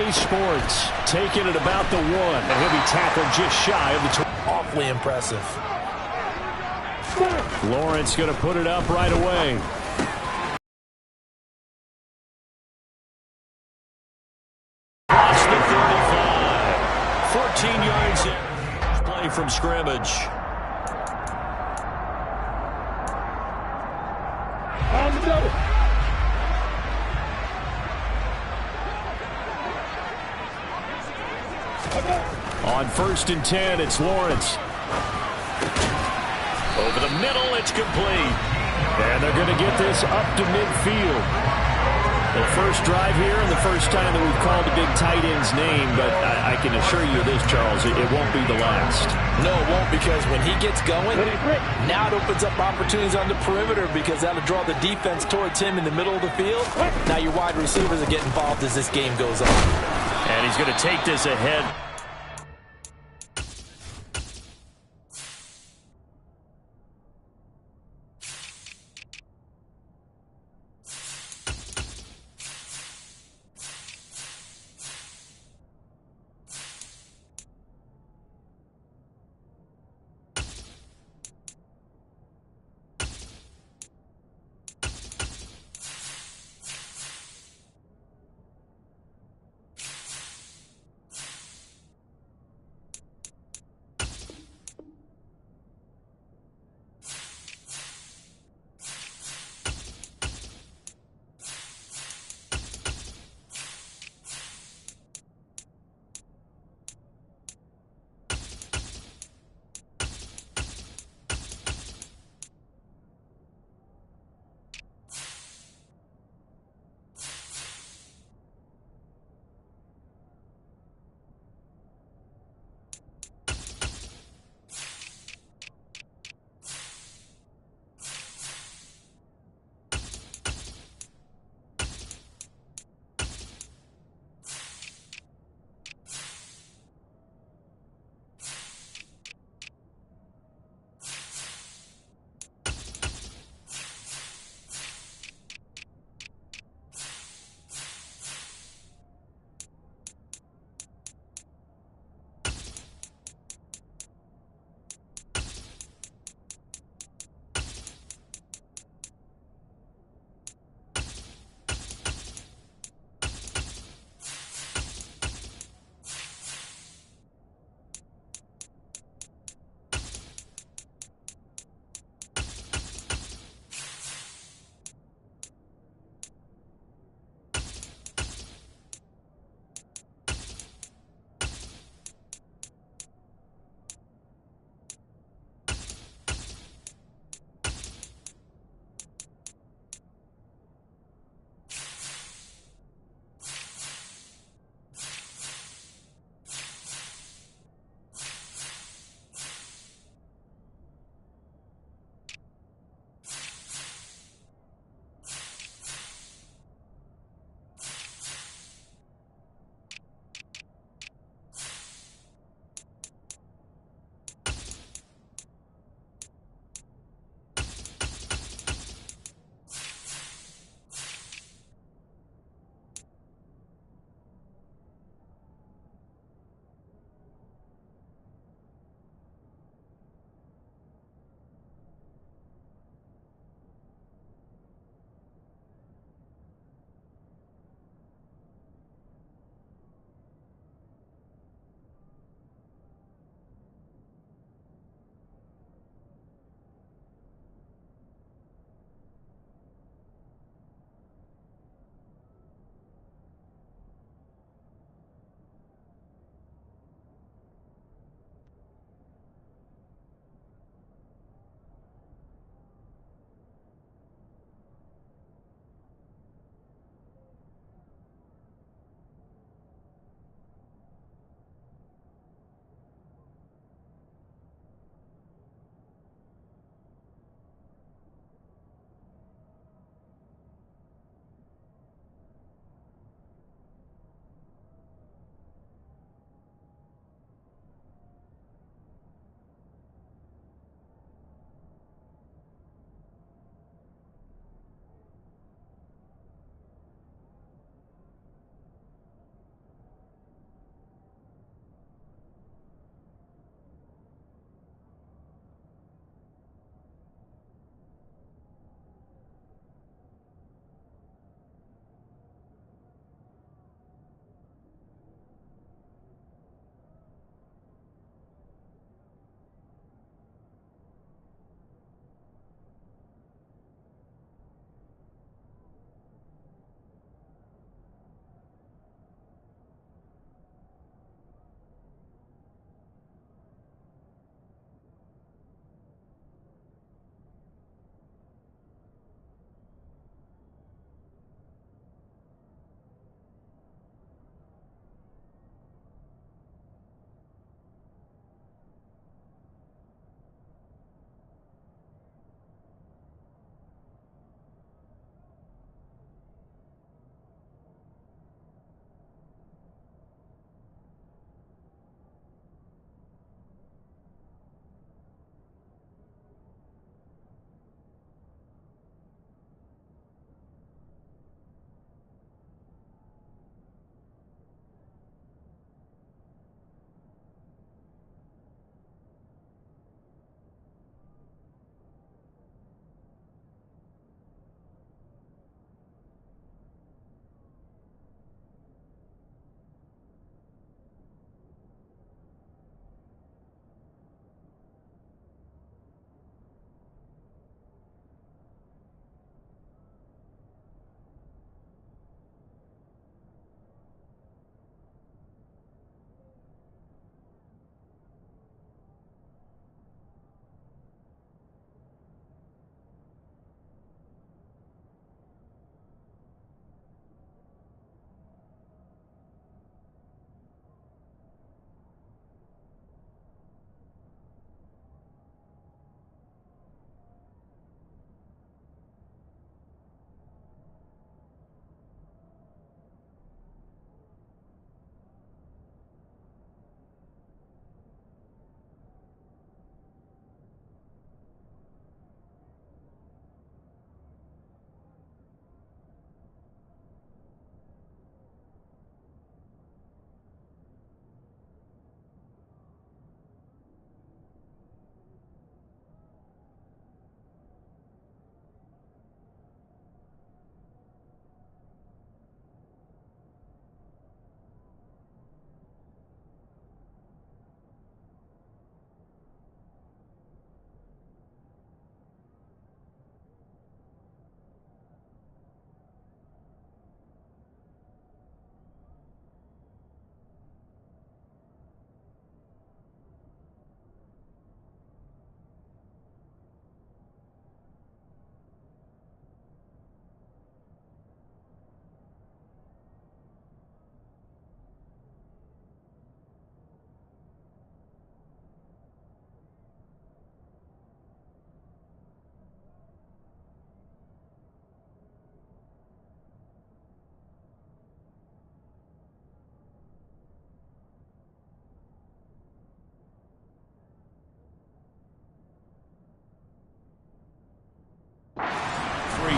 Family Sports taking it about the 1. And he'll be tackled just shy of the 20. Awfully impressive. Lawrence going to put it up right away. Across the 35. 14 yards in. Play from scrimmage. On 1st and 10, it's Lawrence. Over the middle, it's complete. And they're going to get this up to midfield. The first drive here and the first time that we've called the big tight end's name, but I can assure you this, Charles, it won't be the last. No, it won't, because when he gets going, now it opens up opportunities on the perimeter because that'll draw the defense towards him in the middle of the field. Now your wide receivers are getting involved as this game goes on. And he's going to take this ahead.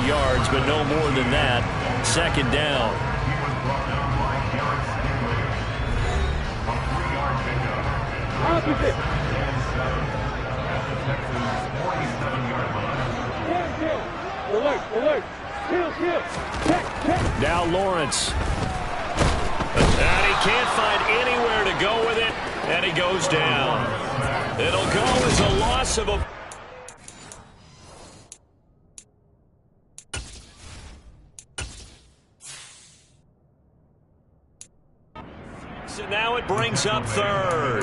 yards, but no more than that. Second down. Now Lawrence. And he can't find anywhere to go with it, and he goes down. It'll go as a loss of a... So now it brings up third.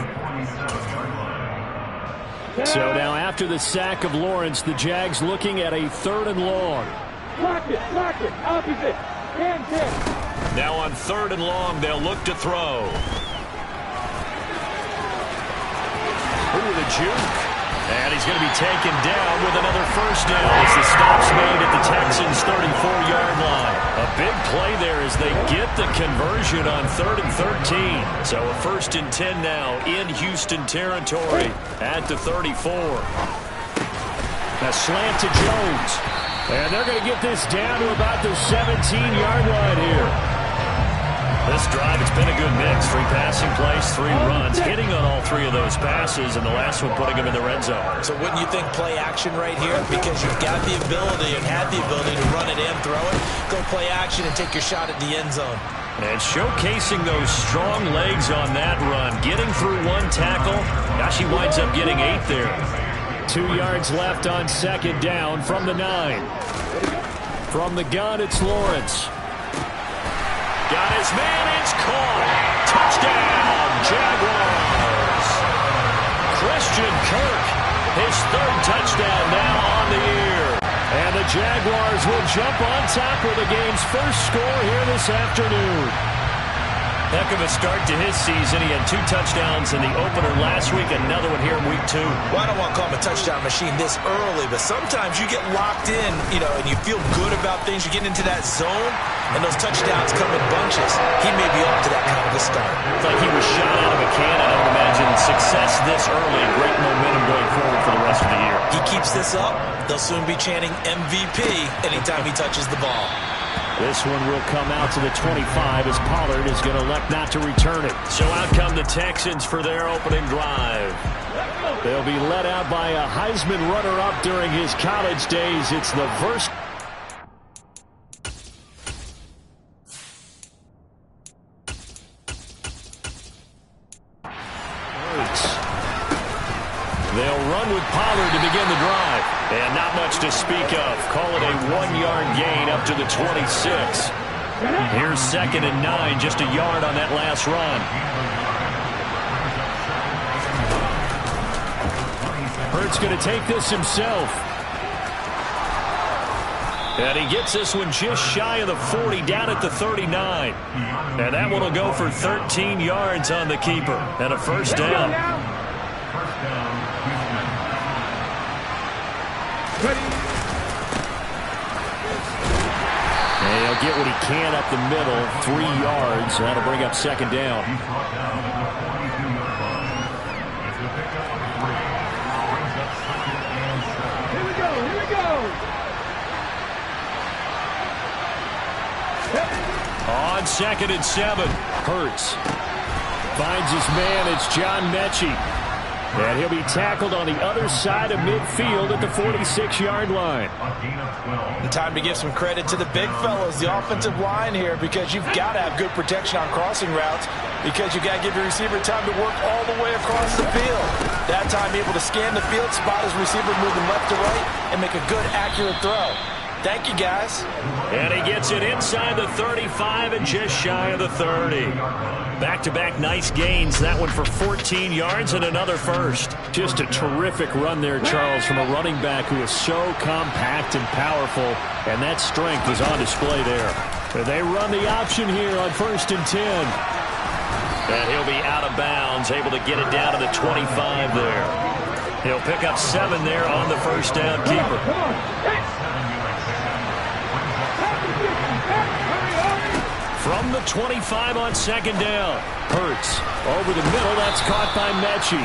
So now after the sack of Lawrence, the Jags looking at a 3rd and long. Block it, opposite, 10. Now on 3rd and long, they'll look to throw. Ooh, the juke. And he's going to be taken down with another first down as the stop's made at the Texans' 34-yard line. A big play there as they get the conversion on 3rd and 13. So a 1st and 10 now in Houston territory at the 34. A slant to Jones. And they're going to get this down to about the 17-yard line here. This drive, it's been a good mix. 3 passing plays, 3 runs, hitting on all 3 of those passes, and the last one putting them in the red zone. So wouldn't you think play action right here? Because you've got the ability and had the ability to run it in, throw it, go play action and take your shot at the end zone. And showcasing those strong legs on that run, getting through 1 tackle. Now she winds up getting 8 there. 2 yards left on 2nd down from the 9. From the gun, it's Lawrence. Got his man, it's caught. Touchdown, Jaguars. Christian Kirk, his 3rd touchdown now on the year. And the Jaguars will jump on top with the game's first score here this afternoon. Heck of a start to his season. He had 2 touchdowns in the opener last week, another one here in week 2. Well, I don't want to call him a touchdown machine this early, but sometimes you get locked in, and you feel good about things. You get into that zone, and those touchdowns come in bunches. He may be off to that kind of a start. It's like he was shot out of a cannon. I would imagine success this early, great momentum going forward for the rest of the year. He keeps this up, they'll soon be chanting MVP anytime he touches the ball. This one will come out to the 25 as Pollard is going to elect not to return it. So out come the Texans for their opening drive. They'll be led out by a Heisman runner-up during his college days. It's the first. They'll run with Pollard to begin the drive. And not much to speak of. Call it a 1-yard gain up to the 26. Here's 2nd and 9, just a yard on that last run. Hurts going to take this himself. And he gets this one just shy of the 40, down at the 39. And that one will go for 13 yards on the keeper. And a first down. And he'll get what he can up the middle, 3 yards. That'll bring up 2nd down. Here we go. On 2nd and 7, Hurts finds his man. It's John Mechie. And he'll be tackled on the other side of midfield at the 46-yard line. And time to give some credit to the big fellas, the offensive line here, because you've got to have good protection on crossing routes, because you've got to give your receiver time to work all the way across the field. That time able to scan the field, spot his receiver moving left to right, and make a good, accurate throw. Thank you, guys. And he gets it inside the 35 and just shy of the 30. Back-to-back nice gains. That one for 14 yards and another first. Just a terrific run there, Charles, from a running back who is so compact and powerful, and that strength is on display there. And they run the option here on 1st and 10. And he'll be out of bounds, able to get it down to the 25 there. He'll pick up 7 there on the first down keeper. From the 25 on 2nd down. Hurts over the middle. That's caught by Mechie.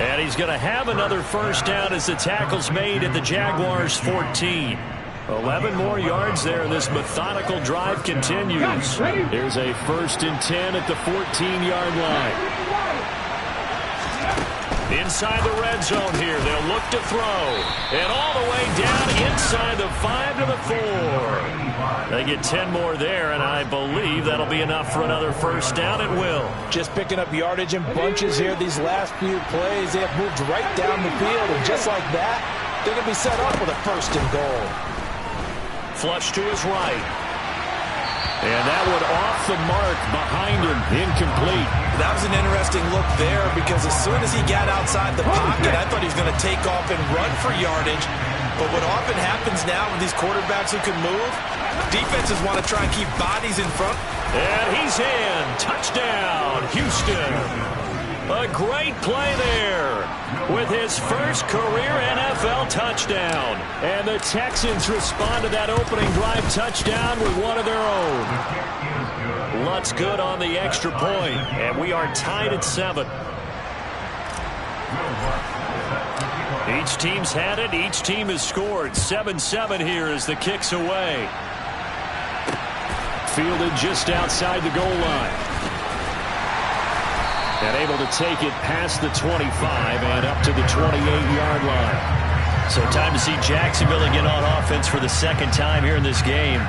And he's going to have another first down as the tackle's made at the Jaguars' 14. 11 more yards there, and this methodical drive continues. Here's a 1st and 10 at the 14-yard line. Inside the red zone here, they'll look to throw. And all the way down inside the 5 to the 4. They get 10 more there, and I believe that'll be enough for another 1st down. It will. Just picking up yardage in bunches here these last few plays. They have moved right down the field, and just like that, they're going to be set up with a 1st and goal. Flush to his right. And that one off the mark behind him. Incomplete. That was an interesting look there because as soon as he got outside the pocket, I thought he was going to take off and run for yardage. But what often happens now with these quarterbacks who can move, defenses want to try and keep bodies in front. And he's in. Touchdown, Houston. A great play there with his 1st career NFL touchdown. And the Texans respond to that opening drive touchdown with one of their own. Lutz good on the extra point, and we are tied at 7. Each team's had it. Each team has scored. 7-7 here as the kick's away. Fielded just outside the goal line. And able to take it past the 25 and up to the 28-yard line. So time to see Jacksonville again on offense for the 2nd time here in this game.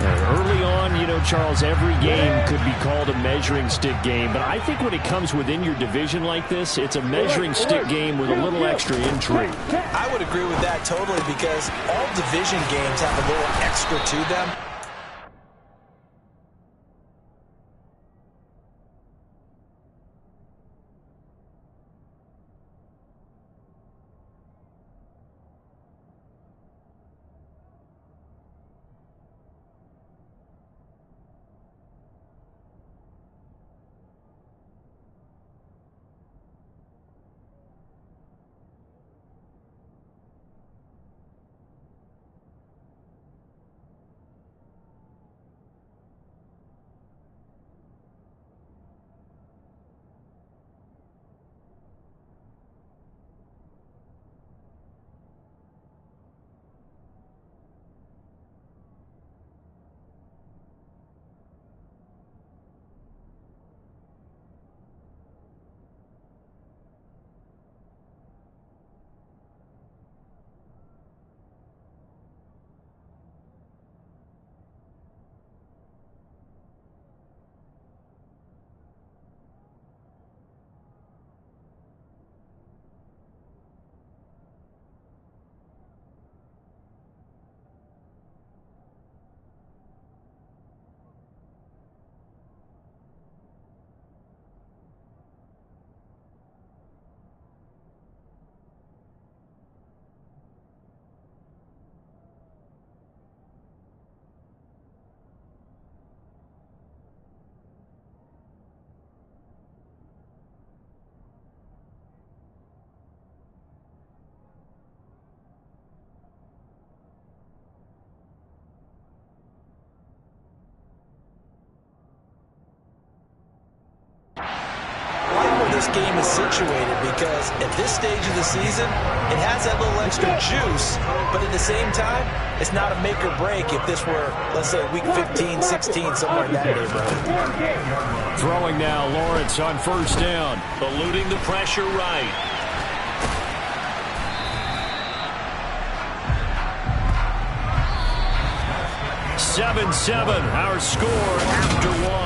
Early on, you know, Charles, every game could be called a measuring stick game. But I think when it comes within your division like this, it's a measuring stick game with a little extra intrigue. I would agree with that totally because all division games have a little extra to them. This game is situated because at this stage of the season, it has that little extra juice, but at the same time, it's not a make or break if this were, let's say, week 15, 16, somewhere in that neighborhood. Throwing now, Lawrence on 1st down, eluding the pressure right. (7-7) our score after 1.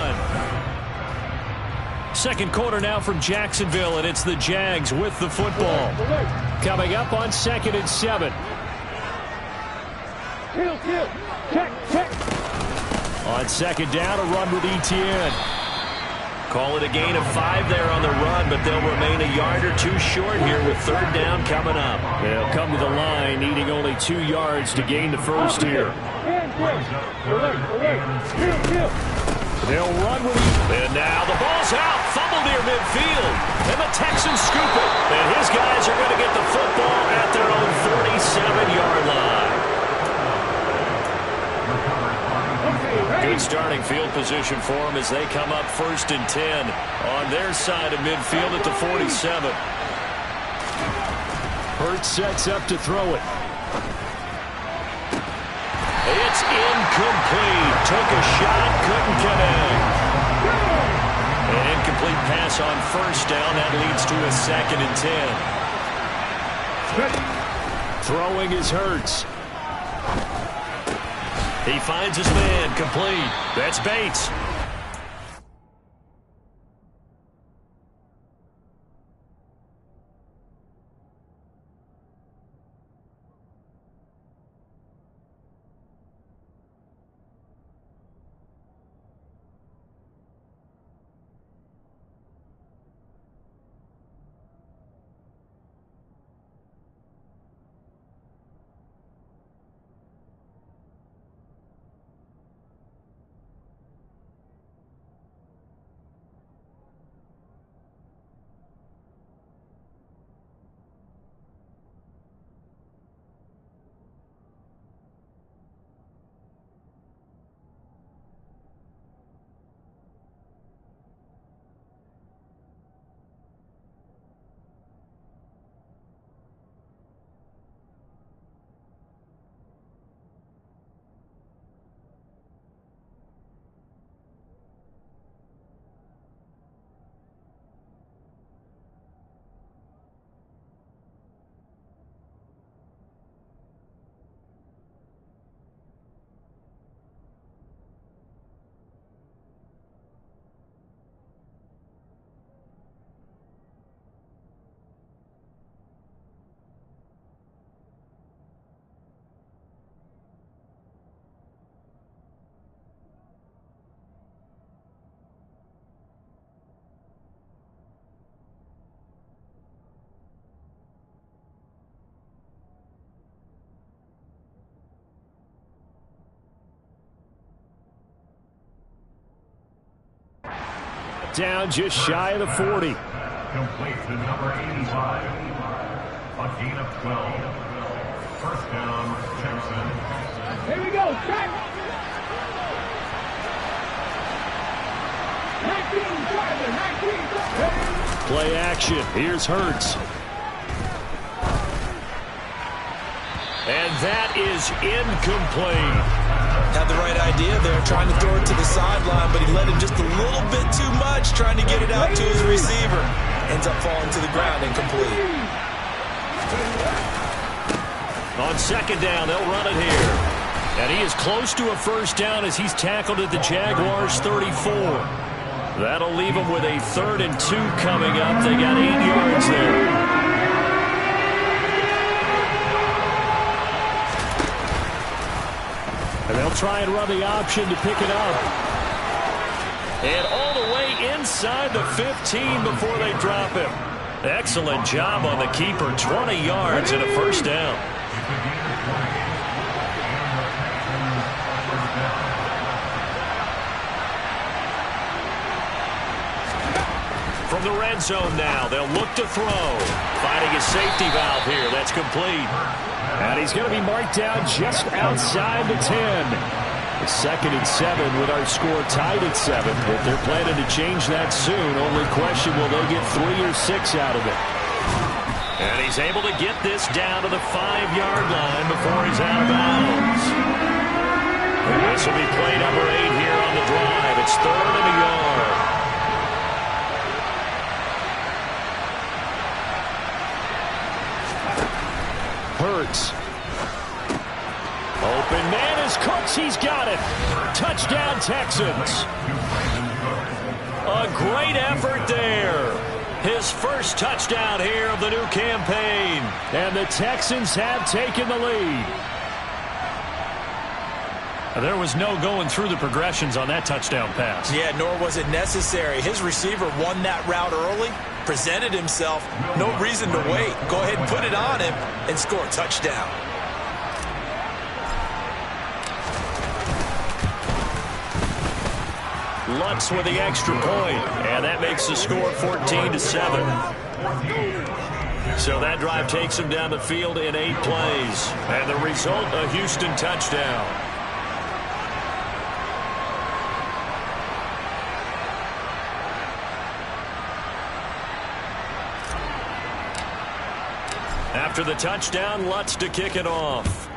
2nd quarter now from Jacksonville, and it's the Jags with the football. Coming up on 2nd and 7. Check. On 2nd down, a run with Etienne. Call it a gain of 5 there on the run, but they'll remain a yard or 2 short here with 3rd down coming up. They'll come to the line, needing only 2 yards to gain the 1st here. They'll run with it. And now the ball's out. Fumble near midfield. And the Texans scoop it. And his guys are going to get the football at their own 47-yard line. Good starting field position for them as they come up 1st and 10 on their side of midfield at the 47. Hurts sets up to throw it. It's incomplete. Took a shot, couldn't connect. An incomplete pass on first down. That leads to a 2nd and 10. Throwing is Hurts. He finds his man, complete. That's Bates. Down just shy of the 40. Complete to number 85. A gain of 12. First down, Jackson. Here we go, track. 19 driving, 19 driving. Play action. Here's Hurts. And that is incomplete. Had the right idea there, trying to throw it to the sideline, but he let it just a little bit too much, trying to get it out to his receiver. Ends up falling to the ground, incomplete. On 2nd down, they'll run it here. And he is close to a first down as he's tackled at the Jaguars' 34. That'll leave him with a 3rd and 2 coming up. They got 8 yards there. And they'll try and run the option to pick it up. And all the way inside the 15 before they drop him. Excellent job on the keeper. 20 yards and a first down. From the red zone now, they'll look to throw. Finding a safety valve here. That's complete. And he's going to be marked down just outside the 10. It's 2nd and 7 with our score tied at 7. If they're planning to change that soon, only question, will they get 3 or 6 out of it? And he's able to get this down to the 5-yard line before he's out of bounds. And this will be play number 8 here on the drive. It's 3rd and a yard. Hurts. Open man is Cooks. He's got it. Touchdown, Texans. A great effort there. His first touchdown here of the new campaign. And the Texans have taken the lead. There was no going through the progressions on that touchdown pass. Yeah, nor was it necessary. His receiver won that route early, presented himself, no reason to wait. Go ahead and put it on him and score a touchdown. Lutz with the extra point, and that makes the score 14-7. So that drive takes him down the field in 8 plays, and the result, a Houston touchdown. After the touchdown, Lutz to kick it off.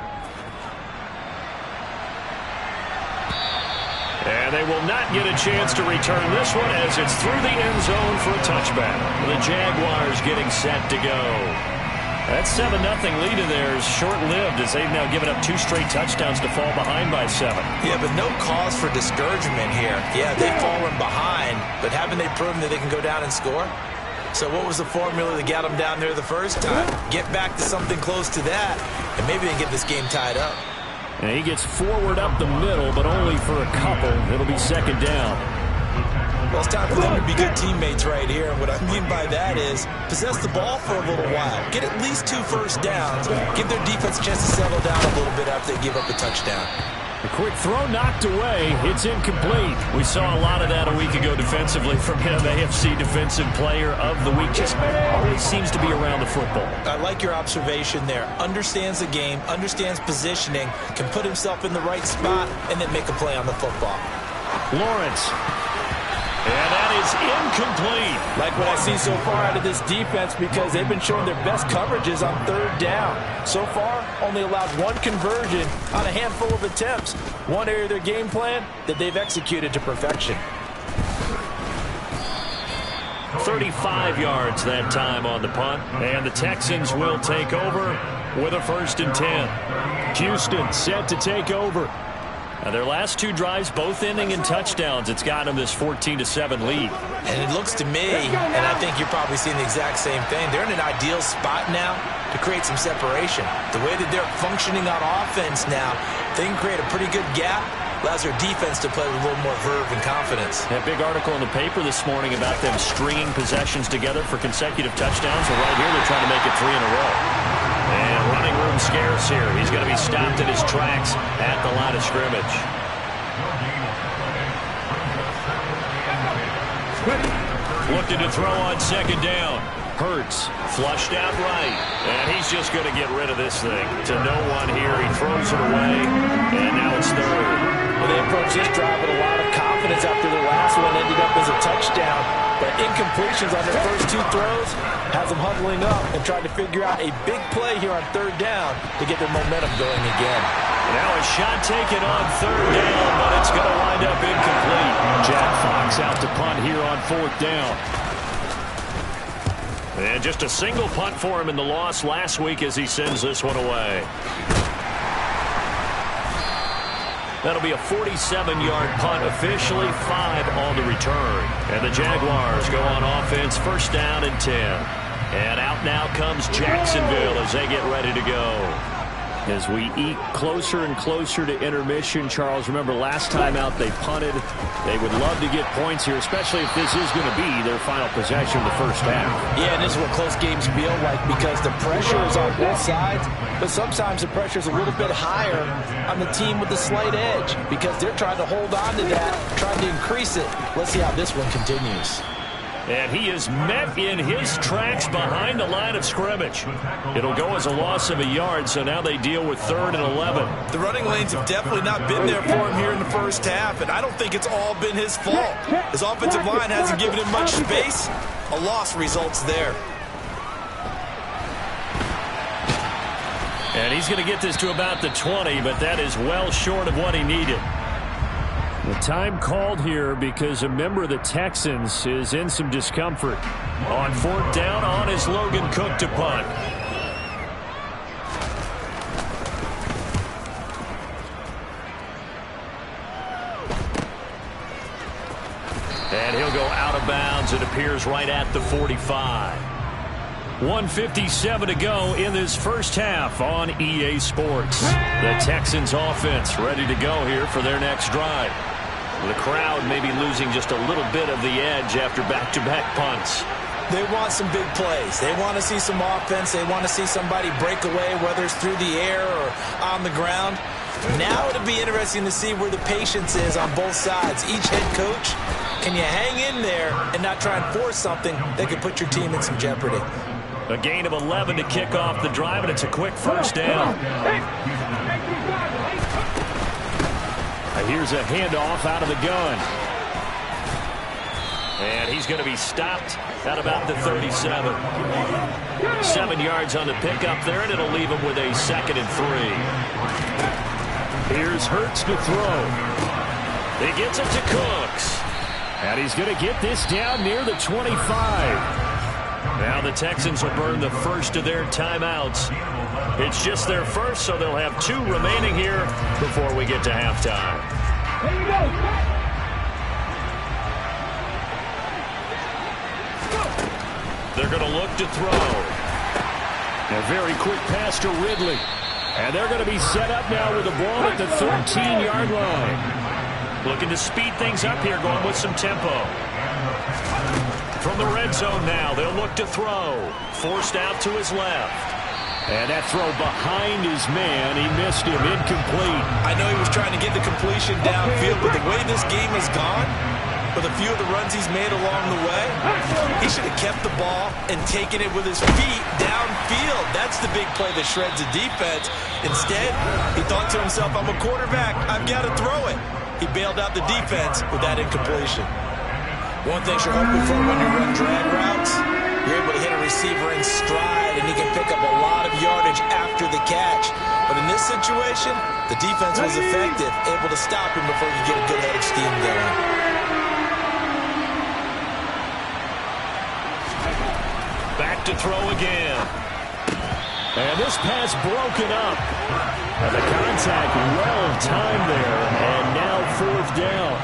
And they will not get a chance to return this one as it's through the end zone for a touchback. The Jaguars getting set to go. That 7-0 lead of theirs short-lived as they've now given up 2 straight touchdowns to fall behind by 7. Yeah, but no cause for discouragement here. Yeah, they've fallen behind, but haven't they proven that they can go down and score? So what was the formula that got them down there the first time? Get back to something close to that, and maybe they get this game tied up. And he gets forward up the middle, but only for a couple. It'll be 2nd down. Well, it's time for them to be good teammates right here. And what I mean by that is possess the ball for a little while. Get at least 2 first downs. Give their defense a chance to settle down a little bit after they give up a touchdown. A quick throw knocked away. It's incomplete. We saw a lot of that a week ago defensively from him. AFC Defensive Player of the Week. Just always seems to be around the football. I like your observation there. Understands the game, understands positioning, can put himself in the right spot, and then make a play on the football. Lawrence. And that is incomplete. Like what I see so far out of this defense because they've been showing their best coverages on 3rd down. So far, only allowed 1 conversion on a handful of attempts. One area of their game plan that they've executed to perfection. 35 yards that time on the punt. And the Texans will take over with a 1st and 10. Houston set to take over. Now their last 2 drives, both ending in touchdowns. It's got them this 14-7 lead. And it looks to me, and I think you're probably seeing the exact same thing, they're in an ideal spot now to create some separation. The way that they're functioning on offense now, they can create a pretty good gap. Allows their defense to play with a little more verve and confidence. That big article in the paper this morning about them stringing possessions together for consecutive touchdowns. Well, right here, they're trying to make it 3 in a row. And running room scarce here. He's going to be stopped in his tracks at the line of scrimmage. Looking to throw on 2nd down. Hurts, flushed out right, and he's just going to get rid of this thing. To no one here, he throws it away, and now it's 3rd. Well, they approached this drive with a lot of confidence after their last one ended up as a touchdown. But incompletions on their first 2 throws has them huddling up and trying to figure out a big play here on 3rd down to get their momentum going again. Now a shot taken on 3rd down, but it's going to wind up incomplete. Jack Fox out to punt here on 4th down. And just a single punt for him in the loss last week as he sends this one away. That'll be a 47-yard punt, officially 5 on the return. And the Jaguars go on offense, 1st down and 10. And out now comes Jacksonville as they get ready to go. As we eke closer and closer to intermission, Charles, remember last time out they punted. They would love to get points here, especially if this is going to be their final possession of the first half. Yeah, and this is what close games feel like because the pressure is on both sides, but sometimes the pressure is a little bit higher on the team with the slight edge because they're trying to hold on to that, trying to increase it. Let's see how this one continues. And he is met in his tracks behind the line of scrimmage. It'll go as a loss of a yard, so now they deal with 3rd and 11. The running lanes have definitely not been there for him here in the first half, and I don't think it's all been his fault. His offensive line hasn't given him much space. A loss results there. And he's going to get this to about the 20, but that is well short of what he needed. The time called here because a member of the Texans is in some discomfort. On 4th down, on is Logan Cook to punt. And he'll go out of bounds. It appears right at the 45. 1:57 to go in this first half on EA Sports. The Texans offense ready to go here for their next drive. The crowd may be losing just a little bit of the edge after back-to-back punts. They want some big plays. They want to see some offense. They want to see somebody break away, whether it's through the air or on the ground. Now it'll be interesting to see where the patience is on both sides. Each head coach, can you hang in there and not try and force something that could put your team in some jeopardy? A gain of 11 to kick off the drive, and it's a quick first down. Here's a handoff out of the gun. And he's going to be stopped at about the 37. 7 yards on the pickup there, and it'll leave him with a 2nd and 3. Here's Hurts to throw. He gets it to Cooks. And he's going to get this down near the 25. Now the Texans will burn the first of their timeouts. It's just their first, so they'll have 2 remaining here before we get to halftime. Here we go. They're going to look to throw. A very quick pass to Ridley. And they're going to be set up now with the ball at the 13-yard line. Looking to speed things up here, going with some tempo. From the red zone now, they'll look to throw. Forced out to his left. And that throw behind his man, he missed him, incomplete. I know he was trying to get the completion downfield, but the way this game has gone, with a few of the runs he's made along the way, he should have kept the ball and taken it with his feet downfield. That's the big play that shreds the defense. Instead, he thought to himself, I'm a quarterback, I've got to throw it. He bailed out the defense with that incompletion. One thing you're hoping for when you run drag routes, you're able to hit a receiver in stride, and he can pick up a lot of yardage after the catch. But in this situation, the defense was effective, able to stop him before he could get a good head of steam going. Back to throw again. And this pass broken up. And the contact well timed there. And now 4th down.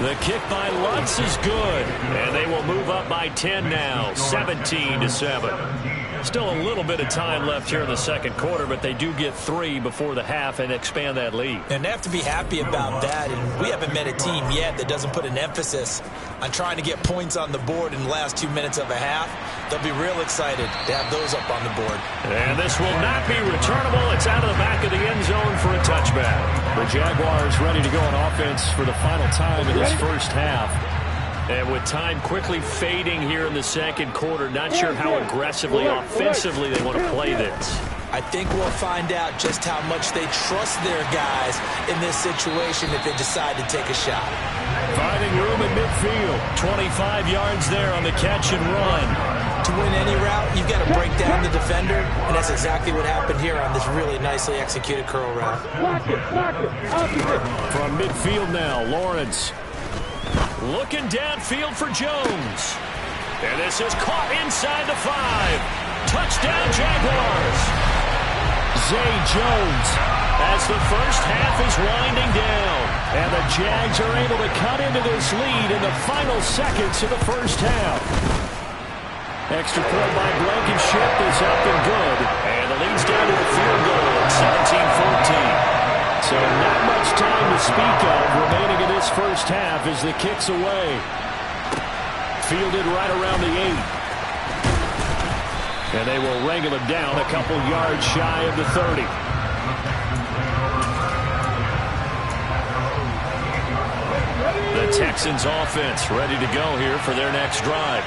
The kick by Lutz is good. And they will move up by 10 now. 17-7. Still a little bit of time left here in the second quarter, but they do get 3 before the half and expand that lead. And they have to be happy about that. And we haven't met a team yet that doesn't put an emphasis on trying to get points on the board in the last 2 minutes of a half. They'll be real excited to have those up on the board. And this will not be returnable. It's out of the back of the end zone for a touchback. The Jaguars ready to go on offense for the final time in this first half. And with time quickly fading here in the second quarter, not sure how aggressively, offensively they want to play this. I think we'll find out just how much they trust their guys in this situation if they decide to take a shot. Finding room in midfield. 25 yards there on the catch and run. To win any route, you've got to break down the defender, and that's exactly what happened here on this really nicely executed curl route. From midfield now, Lawrence. Looking downfield for Jones. And this is caught inside the 5. Touchdown, Jaguars. Zay Jones as the first half is winding down. And the Jags are able to cut into this lead in the final seconds of the first half. Extra point by Blankenship is up and good. And the lead's down to a field goal at 17-14. So not much time to speak of remaining in this first half as the kick's away. Fielded right around the 8. And they will wrangle him down a couple yards shy of the 30. The Texans offense ready to go here for their next drive.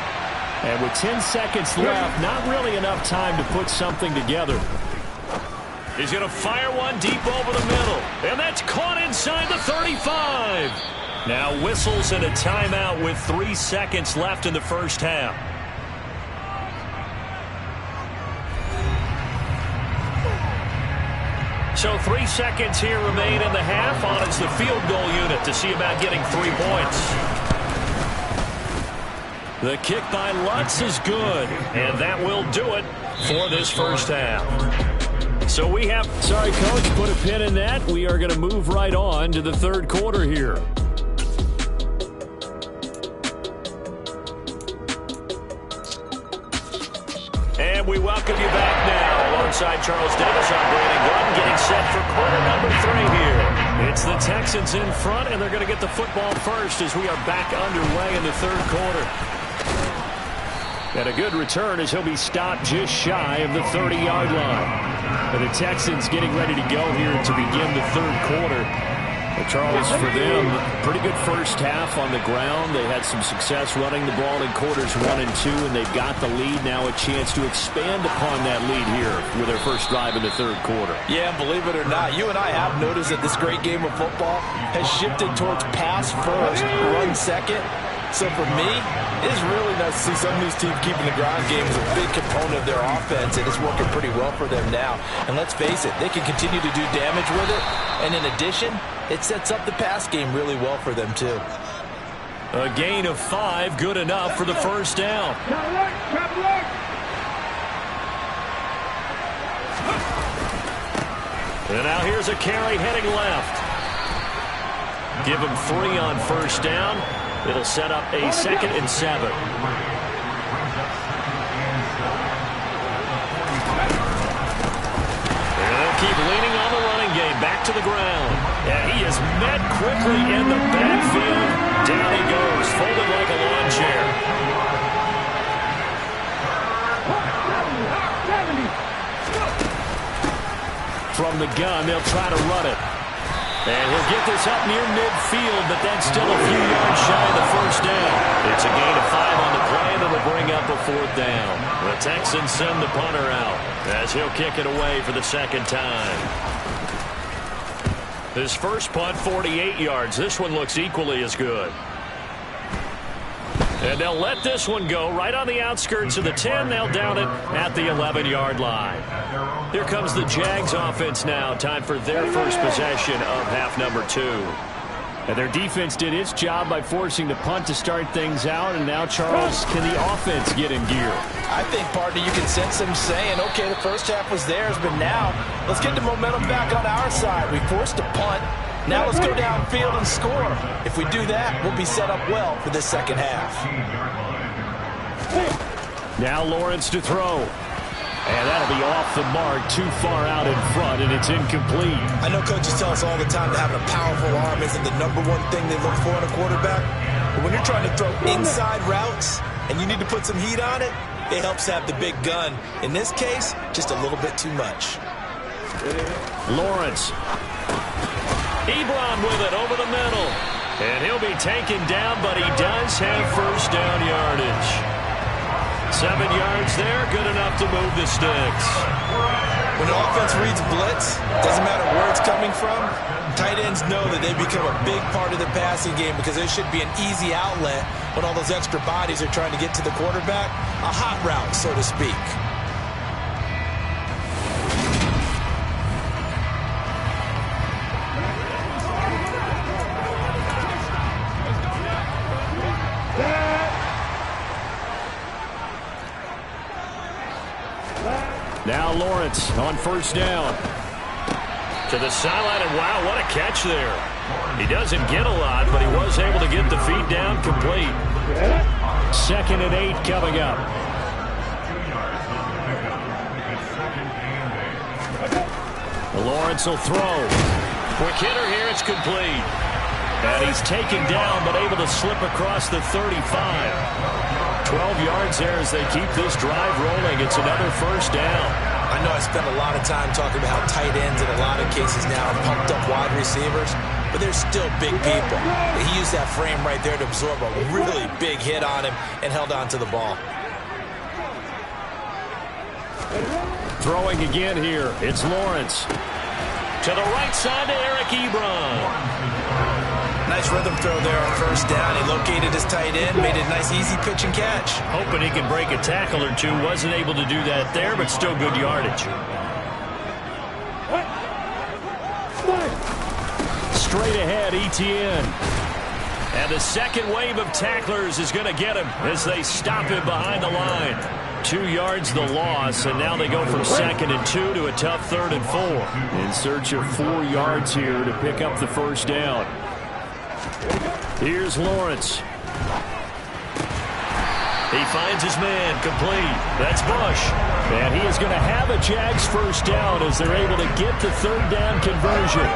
And with 10 seconds left, not really enough time to put something together. He's going to fire one deep over the middle. And that's caught inside the 35. Now whistles and a timeout with 3 seconds left in the first half. So 3 seconds here remain in the half. On is the field goal unit to see about getting 3 points. The kick by Lutz is good. And that will do it for this first half. So we have, sorry, Coach, put a pin in that. We are going to move right on to the third quarter here. And we welcome you back now alongside Charles Davis on Brandon Gordon getting set for quarter number 3 here. It's the Texans in front, and they're going to get the football first as we are back underway in the third quarter. And a good return as he'll be stopped just shy of the 30-yard line. And the Texans getting ready to go here to begin the third quarter. But Charles, for them, pretty good first half on the ground. They had some success running the ball in quarters 1 and 2, and they've got the lead now, a chance to expand upon that lead here with their first drive in the third quarter. Yeah, believe it or not, you and I have noticed that this great game of football has shifted towards pass first, run second. So for me, it is really nice to see some of these teams keeping the ground game as a big component of their offense, and it's working pretty well for them now. And let's face it, they can continue to do damage with it, and in addition, it sets up the pass game really well for them too. A gain of 5, good enough for the first down. And now here's a carry heading left. Give him 3 on first down. It'll set up a 2nd and 7. And they'll keep leaning on the running game. Back to the ground. And he is met quickly in the backfield. Down he goes, folded like a lawn chair. From the gun, they'll try to run it. And he'll get this up near midfield, but that's still a few yards shy of the first down. It's a gain of 5 on the play, and it'll bring up a 4th down. The Texans send the punter out as he'll kick it away for the 2nd time. His first punt, 48 yards. This one looks equally as good. And they'll let this one go right on the outskirts of the 10. They'll down it at the 11-yard line. Here comes the Jags offense now. Time for their first possession of half number 2. And their defense did its job by forcing the punt to start things out. And now, Charles, can the offense get in gear? I think, partner, you can sense them saying, okay, the first half was theirs, but now let's get the momentum back on our side. We forced a punt. Now let's go downfield and score. If we do that, we'll be set up well for this second half. Now Lawrence to throw. And that'll be off the mark, too far out in front, and it's incomplete. I know coaches tell us all the time that having a powerful arm isn't the #1 thing they look for in a quarterback. But when you're trying to throw inside routes and you need to put some heat on it, it helps have the big gun. In this case, just a little bit too much. Lawrence. Ebron with it over the middle. And he'll be taken down, but he does have first down yardage. 7 yards there, good enough to move the sticks. When the offense reads blitz, doesn't matter where it's coming from, tight ends know that they become a big part of the passing game because there should be an easy outlet when all those extra bodies are trying to get to the quarterback. A hot route, so to speak. Now Lawrence on first down. To the sideline, and wow, what a catch there. He doesn't get a lot, but he was able to get the feed down complete. 2nd and 8 coming up. Lawrence will throw. Quick hitter here, it's complete. And he's taken down, but able to slip across the 35. 12 yards there as they keep this drive rolling. It's another first down. I know I spent a lot of time talking about how tight ends in a lot of cases now are pumped up wide receivers, but they're still big people. He used that frame right there to absorb a really big hit on him and held on to the ball. Throwing again here. It's Lawrence. To the right side to Eric Ebron. Nice rhythm throw there on first down. He located his tight end, made a nice easy pitch and catch. Hoping he can break a tackle or two. Wasn't able to do that there, but still good yardage. Straight ahead, Etienne. And the second wave of tacklers is going to get him as they stop him behind the line. 2 yards the loss, and now they go from 2nd and 2 to a tough 3rd and 4. In search of 4 yards here to pick up the first down. Here's Lawrence. He finds his man, complete. That's Bush. And he is going to have a Jags first down as they're able to get the 3rd down conversion.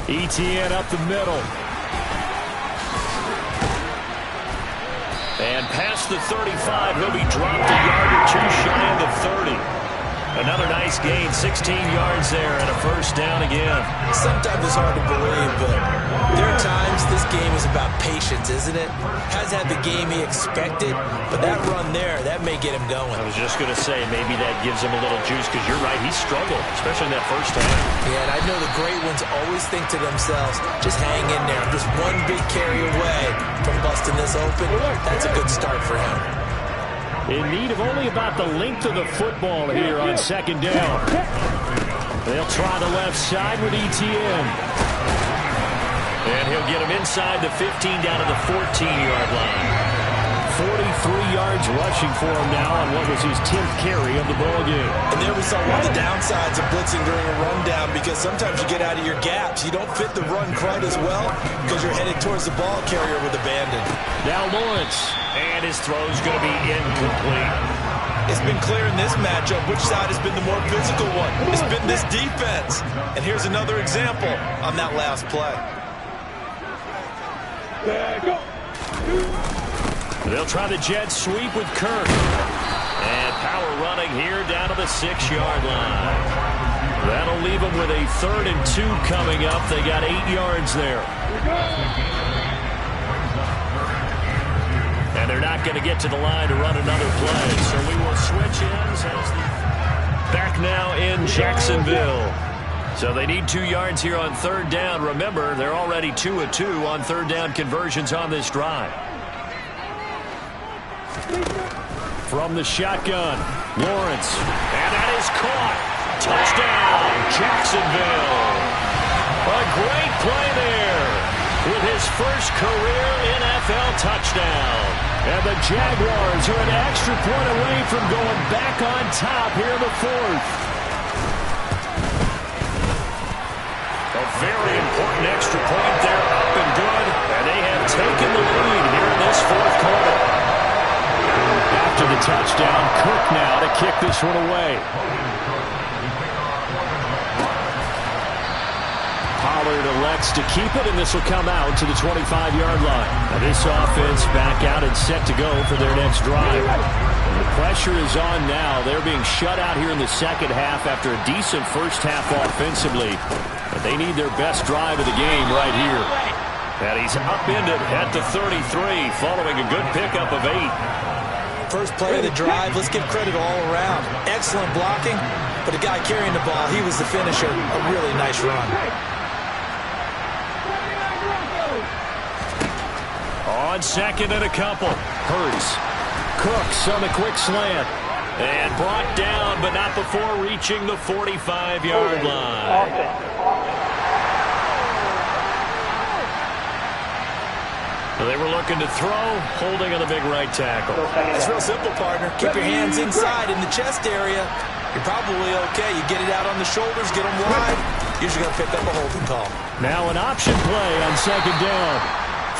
Etienne up the middle. And past the 35, he'll be dropped a yard or two shy of the 30. Another nice gain, 16 yards there and a first down again. Sometimes it's hard to believe, but there are times this game is about patience, isn't it? Has had the game he expected, but that run there, that may get him going. I was just going to say, maybe that gives him a little juice, because you're right, he struggled, especially in that first half. Yeah, and I know the great ones always think to themselves, just hang in there. I'm just one big carry away from busting this open. That's a good start for him. In need of only about the length of the football here on second down. They'll try the left side with ETN. And he'll get him inside the 15 down to the 14-yard line. 43 yards rushing for him now on what was his 10th carry of the ball game. And there we saw one of the downsides of blitzing during a rundown, because sometimes you get out of your gaps. You don't fit the run quite as well because you're headed towards the ball carrier with abandon. Now Lawrence, and his throw's going to be incomplete. It's been clear in this matchup which side has been the more physical one. It's been this defense. And here's another example on that last play. Go. They'll try the jet sweep with Kirk. And power running here down to the 6-yard line. That'll leave them with a 3rd and 2 coming up. They got 8 yards there. And they're not going to get to the line to run another play. So we will switch ends as back now in Jacksonville. So they need 2 yards here on 3rd down. Remember, they're already 2 of 2 on 3rd down conversions on this drive. From the shotgun, Lawrence, and that is caught. Touchdown, Jacksonville. A great play there with his first career NFL touchdown. And the Jaguars are an extra point away from going back on top here in the 4th. A very important extra point there, up and good. And they have taken the lead here in this 4th quarter. After the touchdown, Cook now to kick this one away. Pollard elects to keep it, and this will come out to the 25-yard line. Now this offense back out and set to go for their next drive. And the pressure is on now. They're being shut out here in the second half after a decent first half offensively. But they need their best drive of the game right here. And he's upended at the 33 following a good pickup of 8. First play of the drive, let's give credit all around. Excellent blocking, but the guy carrying the ball, he was the finisher. A really nice run. On 2nd and a couple, Hurts. Cooks on the quick slant. And brought down, but not before reaching the 45-yard line. They were looking to throw, holding on the big right tackle. It's real simple, partner. Keep your hands inside in the chest area. You're probably okay. You get it out on the shoulders, get them wide. Usually going to pick up a holding call. Now an option play on 2nd down.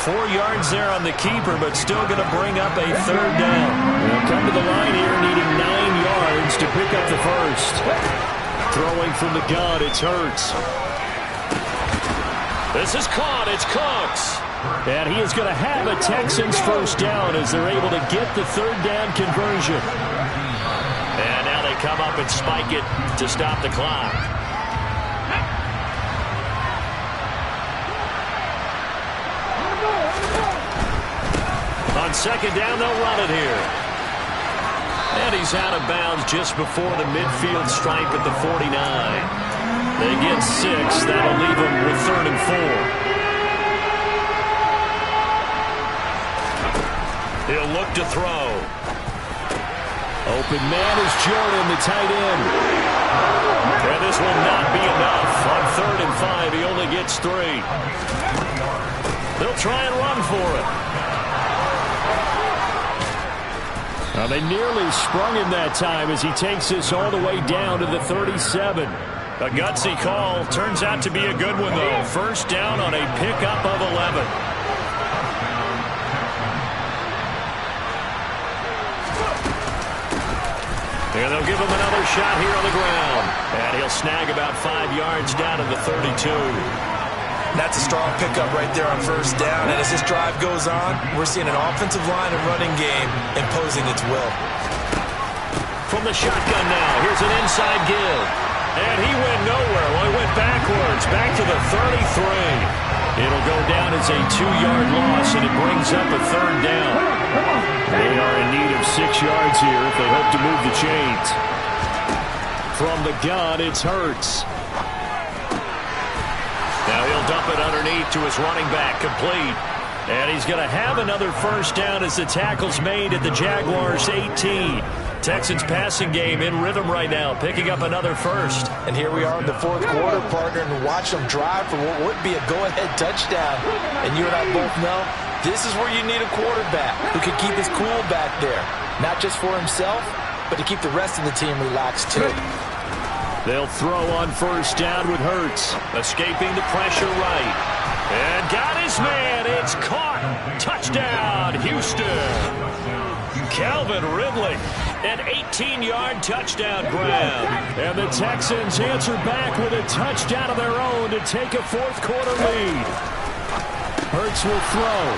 4 yards there on the keeper, but still going to bring up a 3rd down. They'll come to the line here needing 9 yards to pick up the first. Throwing from the gun, it's Hurts. This is caught, it's Cooks. And he is going to have a Texans first down as they're able to get the 3rd down conversion. And now they come up and spike it to stop the clock. On 2nd down, they'll run it here. And he's out of bounds just before the midfield stripe at the 49. They get 6. That'll leave them with 3rd and 4. He'll look to throw. Open man is Jordan, the tight end. And this will not be enough. On 3rd and 5, he only gets 3. They'll try and run for it. Now they nearly sprung him that time as he takes this all the way down to the 37. A gutsy call. Turns out to be a good one, though. First down on a pickup of 11. And they'll give him another shot here on the ground. And he'll snag about 5 yards down to the 32. That's a strong pickup right there on first down. And as this drive goes on, we're seeing an offensive line and running game imposing its will. From the shotgun now, here's an inside give. And he went nowhere. Well, he went backwards, back to the 33. It'll go down as a 2-yard loss, and it brings up a 3rd down. They are in need of 6 yards here if they hope to move the chains. From the gun, it's Hurts. Now he'll dump it underneath to his running back, complete. And he's going to have another 1st down as the tackle's made at the Jaguars' 18. Texans passing game in rhythm right now, picking up another 1st. And here we are in the 4th quarter, partner, and watch them drive for what would be a go-ahead touchdown. And you and I both know this is where you need a quarterback who can keep his cool back there. Not just for himself, but to keep the rest of the team relaxed too. They'll throw on 1st down with Hurts. Escaping the pressure right. And got his man. It's caught. Touchdown, Houston. Calvin Ridley. An 18-yard touchdown grab. And the Texans answer back with a touchdown of their own to take a 4th quarter lead. Hurts will throw.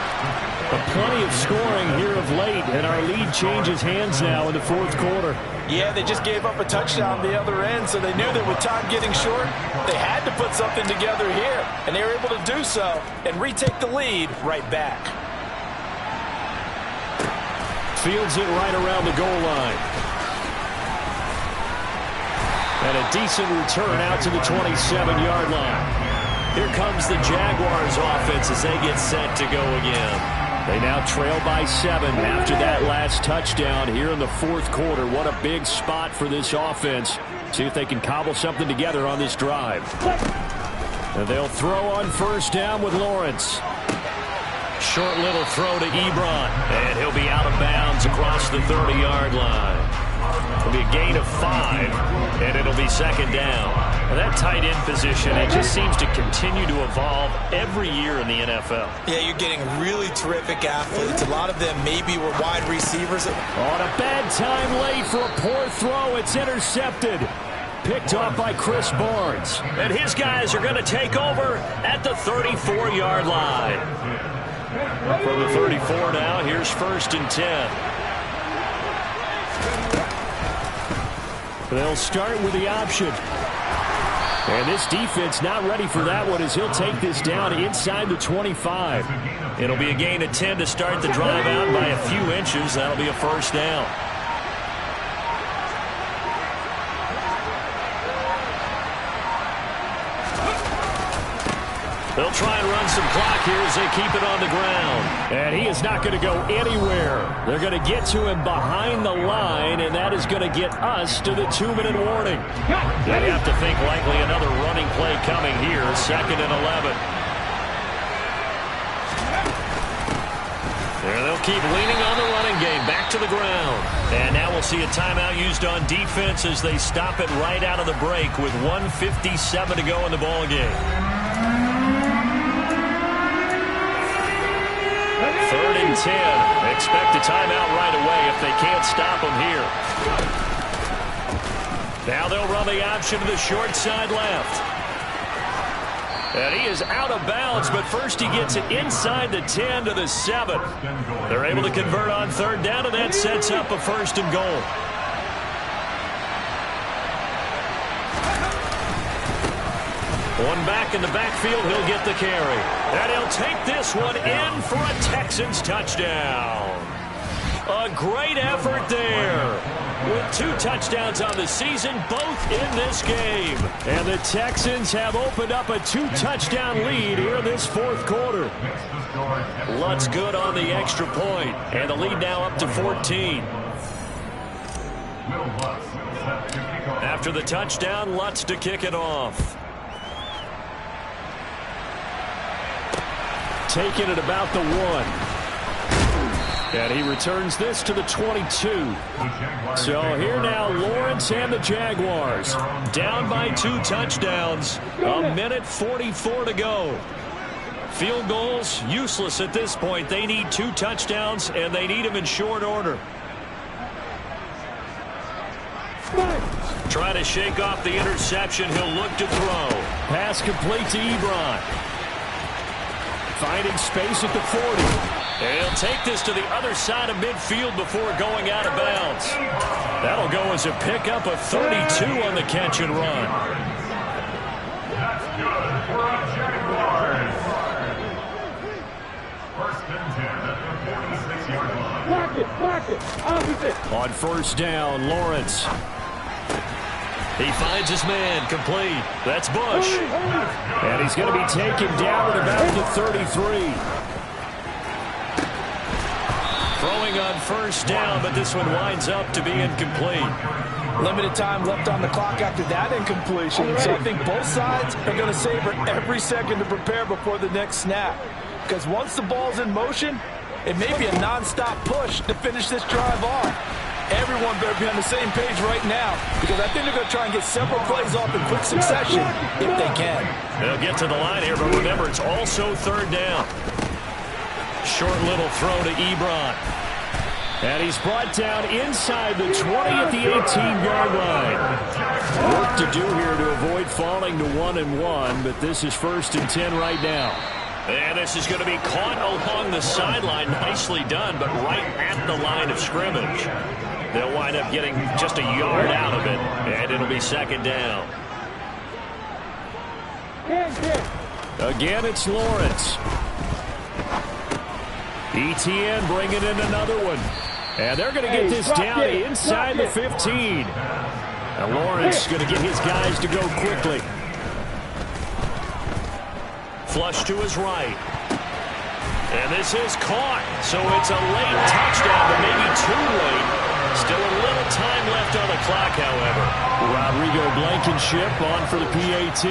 But plenty of scoring here of late, and our lead changes hands now in the 4th quarter. Yeah, they just gave up a touchdown the other end, so they knew that with time getting short, they had to put something together here. And they were able to do so and retake the lead right back. Fields it right around the goal line. And a decent return out to the 27-yard line. Here comes the Jaguars offense as they get set to go again. They now trail by 7 after that last touchdown here in the 4th quarter. What a big spot for this offense. See if they can cobble something together on this drive. And they'll throw on 1st down with Lawrence. Short little throw to Ebron. And he'll be out of bounds across the 30-yard line. It'll be a gain of 5, and it'll be 2nd down. Well, that tight end position, it just seems to continue to evolve every year in the NFL. Yeah, you're getting really terrific athletes. A lot of them maybe were wide receivers. On a bad time late for a poor throw. It's intercepted. Picked off by Chris Barnes. And his guys are going to take over at the 34-yard line. From the 34 now, here's 1st and 10. They'll start with the option. And this defense not ready for that one as he'll take this down inside the 25. It'll be a gain of 10 to start the drive out by a few inches. That'll be a 1st down. They'll try and run some clock here as they keep it on the ground. And he is not going to go anywhere. They're going to get to him behind the line, and that is going to get us to the 2-minute warning. They have to think likely another running play coming here, 2nd and 11. And they'll keep leaning on the running game, back to the ground. And now we'll see a timeout used on defense as they stop it right out of the break with 1:57 to go in the ball game. 3rd and 10. Expect a timeout right away if they can't stop them here. Now they'll run the option to the short side left. And he is out of bounds, but first he gets it inside the 10 to the 7. They're able to convert on 3rd down, and that sets up a 1st and goal. One back in the backfield, he'll get the carry. And he'll take this one in for a Texans touchdown. A great effort there. With 2 touchdowns on the season, both in this game. And the Texans have opened up a 2-touchdown lead here in this 4th quarter. Lutz good on the extra point. And the lead now up to 14. After the touchdown, Lutz to kick it off. Taking it about the 1. And he returns this to the 22. So here now, Lawrence and the Jaguars. Down by 2 touchdowns. 1:44 to go. Field goals, useless at this point. They need 2 touchdowns, and they need them in short order. Trying to shake off the interception. He'll look to throw. Pass complete to Ebron. Finding space at the 40. And he'll take this to the other side of midfield before going out of bounds. That'll go as a pickup of 32 on the catch and run. That's good for a Jaguars. First and 10 at the 46-yard line. Block it, opposite. On first down, Lawrence. He finds his man, complete. That's Bush. And he's going to be taken down at about the 33. Throwing on first down, but this one winds up to be incomplete. Limited time left on the clock after that incompletion. So I think both sides are going to savor every second to prepare before the next snap. Because once the ball's in motion, it may be a non-stop push to finish this drive off. Everyone better be on the same page right now, because I think they're going to try and get several plays off in quick succession if they can. They'll get to the line here, but remember, it's also third down. Short little throw to Ebron. And he's brought down inside the 20 at the 18-yard line. Work to do here to avoid falling to 1-1, but this is first and 10 right now. And this is going to be caught along the sideline. Nicely done, but right at the line of scrimmage. They'll wind up getting just a yard out of it, and it'll be second down. Again, it's Lawrence. ETN bringing in another one. And they're going to get this down inside the 15. And Lawrence going to get his guys to go quickly. Flush to his right. And this is caught. So it's a late touchdown, but maybe too late. Still a little time left on the clock, however. Rodrigo Blankenship on for the PAT.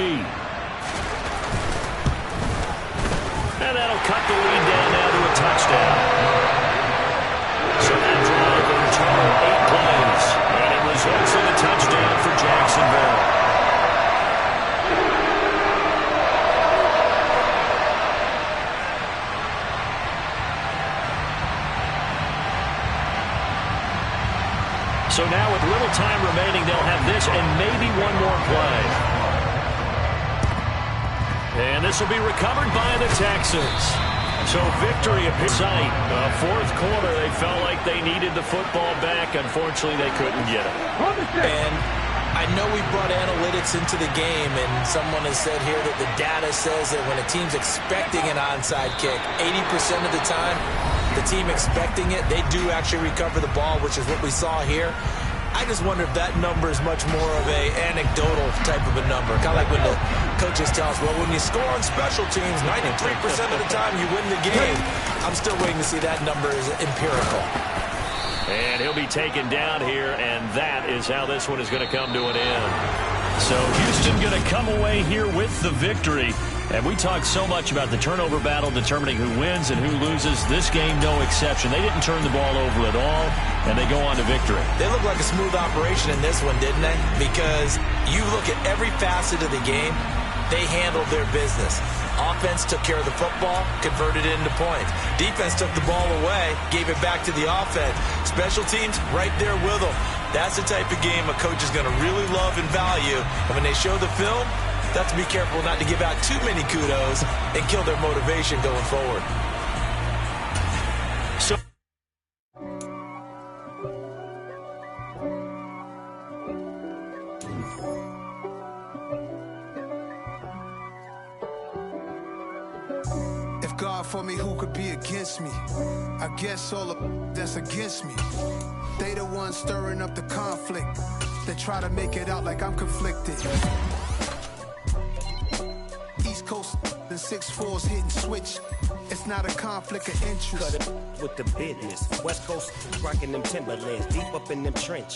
And that'll cut the lead down now to a touchdown. So that drive in total 8 plays. And it results in a touchdown for Jacksonville. So now with little time remaining, they'll have this and maybe one more play. And this will be recovered by the Texans. So victory at sight. Fourth quarter, they felt like they needed the football back. Unfortunately, they couldn't get it. And I know we brought analytics into the game, and someone has said here that the data says that when a team's expecting an onside kick, 80% of the time, the team expecting it, they do actually recover the ball, which is what we saw here. I just wonder if that number is much more of a anecdotal type of a number. Kind of like when the coaches tell us, well, when you score on special teams, 93% of the time you win the game. I'm still waiting to see that number is empirical. And he'll be taken down here, and that is how this one is going to come to an end. So Houston going to come away here with the victory. And we talked so much about the turnover battle determining who wins and who loses. This game, no exception. They didn't turn the ball over at all, and they go on to victory. They look like a smooth operation in this one, didn't they? Because you look at every facet of the game, they handled their business. Offense took care of the football, converted it into points. Defense took the ball away, gave it back to the offense. Special teams, right there with them. That's the type of game a coach is going to really love and value. And when they show the film, they have to be careful not to give out too many kudos and kill their motivation going forward. So if God for me, who could be against me? I guess all of that's against me. They the ones stirring up the conflict. They try to make it out like I'm conflicted. East Coast and 6'4's hitting switch. It's not a conflict of interest. Cut it with the business. West Coast rocking them Timberlands, deep up in them trenches.